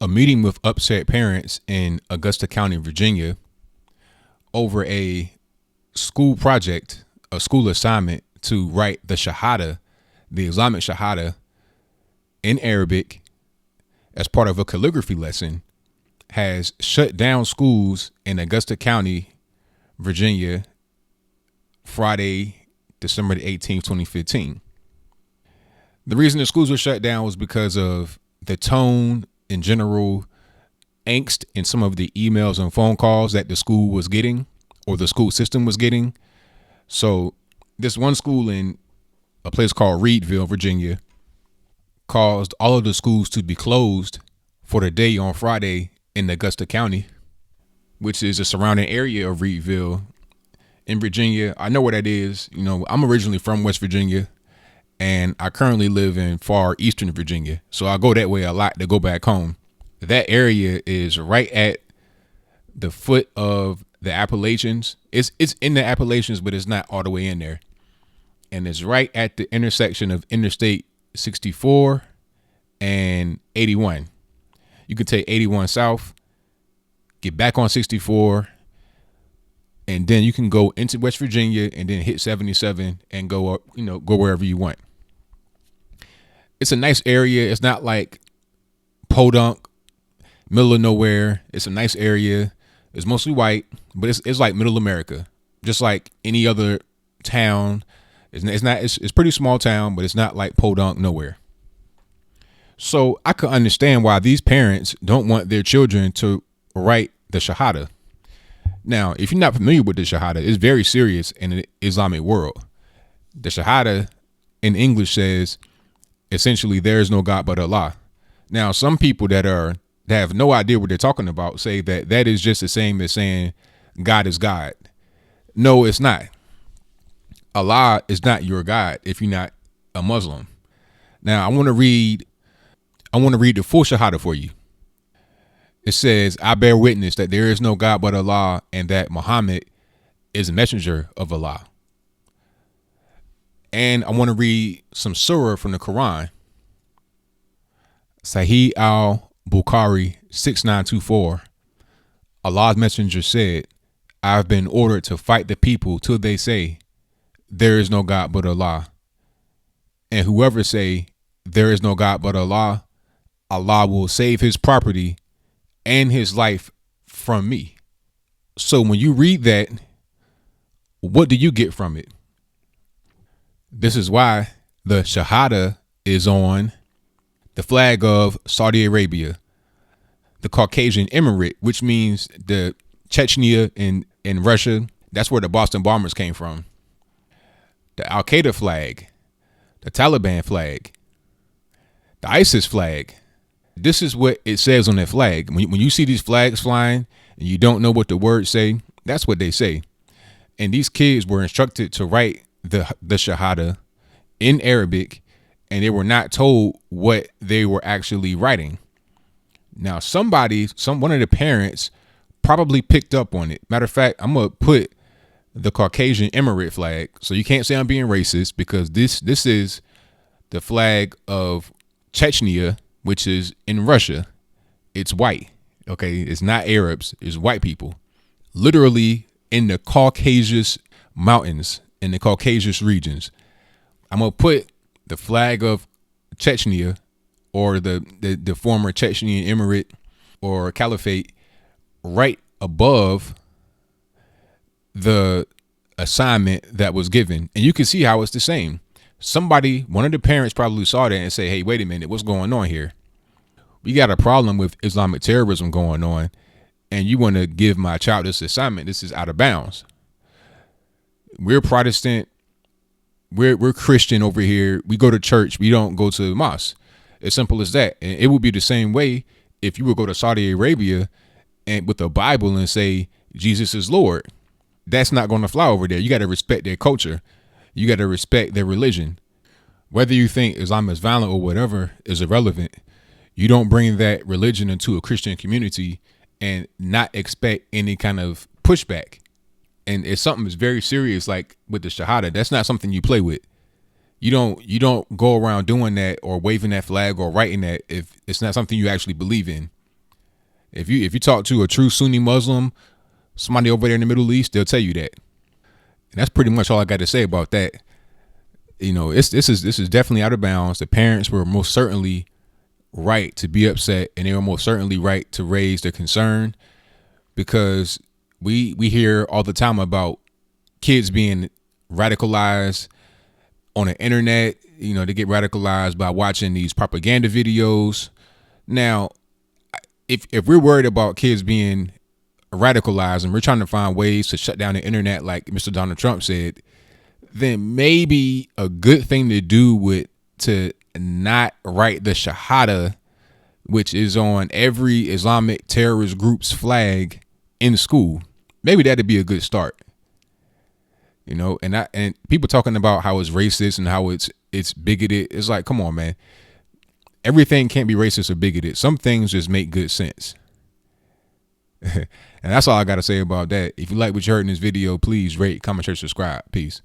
a meeting with upset parents in Augusta County, Virginia, over a school project, a school assignment to write the Shahada, the Islamic Shahada, in Arabic as part of a calligraphy lesson, has shut down schools in Augusta County, Virginia, Friday, December the 18th, 2015. The reason the schools were shut down was because of the tone in general, angst in some of the emails and phone calls that the school was getting, or the school system was getting. So this one school in a place called Reedville, Virginia, caused all of the schools to be closed for the day on Friday in Augusta County, which is a surrounding area of Reedville in Virginia. I know where that is. You know, I'm originally from West Virginia, and I currently live in far eastern Virginia. So I go that way a lot to go back home. That area is right at the foot of the Appalachians. It's in the Appalachians, but it's not all the way in there. And it's right at the intersection of Interstate 64 and 81. You can take 81 south, get back on 64, and then you can go into West Virginia and then hit 77 and go up, go wherever you want. It's a nice area. It's not like podunk, middle of nowhere. It's a nice area. It's mostly white, but it's like middle America, just like any other town. It's pretty small town, but it's not like podunk nowhere. So I could understand why these parents don't want their children to write the Shahada. Now, if you're not familiar with the Shahada, it's very serious in the Islamic world. The Shahada in English says, essentially, there is no God but Allah. Now, some people that have no idea what they're talking about say that is just the same as saying God is God. No, it's not. Allah is not your God if you're not a Muslim. Now, I want to read the full Shahada for you. It says, I bear witness that there is no God but Allah and that Muhammad is a messenger of Allah. And I want to read some surah from the Quran. Sahih al-Bukhari 6924. Allah's messenger said, I have been ordered to fight the people till they say, there is no God but Allah. And whoever say, there is no God but Allah, Allah will save his property and his life from me. So when you read that, what do you get from it? This is why the Shahada is on the flag of Saudi Arabia, the Caucasian Emirate, which means the Chechnya in Russia. That's where the Boston bombers came from. The Al-Qaeda flag, the Taliban flag, the ISIS flag. This is what it says on that flag. When you see these flags flying and you don't know what the words say, that's what they say. And these kids were instructed to write the Shahada in Arabic, and they were not told what they were actually writing. Now, one of the parents probably picked up on it. Matter of fact, I'm going to put the Caucasian Emirate flag. So you can't say I'm being racist, because this is the flag of Chechnya, which is in Russia. It's white. Okay. It's not Arabs. It's white people, literally in the Caucasus mountains, in the Caucasus regions. I'm going to put the flag of Chechnya, or the former Chechnyan Emirate or Caliphate, right above the assignment that was given. And you can see how it's the same. One of the parents probably saw that and say, hey, wait a minute, what's going on here? We got a problem with Islamic terrorism going on, and you want to give my child this assignment. This is out of bounds. We're Protestant. We're Christian over here. We go to church. We don't go to the mosque. As simple as that. And it would be the same way if you would go to Saudi Arabia and with the Bible and say Jesus is Lord. That's not going to fly over there. You got to respect their culture. You got to respect their religion. Whether you think Islam is violent or whatever is irrelevant. You don't bring that religion into a Christian community and not expect any kind of pushback. And it's something that's very serious, like with the Shahada. That's not something you play with. You don't go around doing that or waving that flag or writing that if it's not something you actually believe in. If you talk to a true Sunni Muslim, somebody over there in the Middle East, they'll tell you that. And that's pretty much all I got to say about that. This is definitely out of bounds. The parents were most certainly right to be upset, and they were most certainly right to raise their concern, because we hear all the time about kids being radicalized on the internet. They get radicalized by watching these propaganda videos. Now, if we're worried about kids being radicalized and we're trying to find ways to shut down the internet like Mr. Donald Trump said, then maybe a good thing to do would to not write the Shahada, which is on every Islamic terrorist group's flag in school. Maybe that'd be a good start. And people talking about how it's racist and how it's bigoted. It's like, come on, man. Everything can't be racist or bigoted. Some things just make good sense. And that's all I got to say about that. If you like what you heard in this video, please rate, comment, share, subscribe. Peace.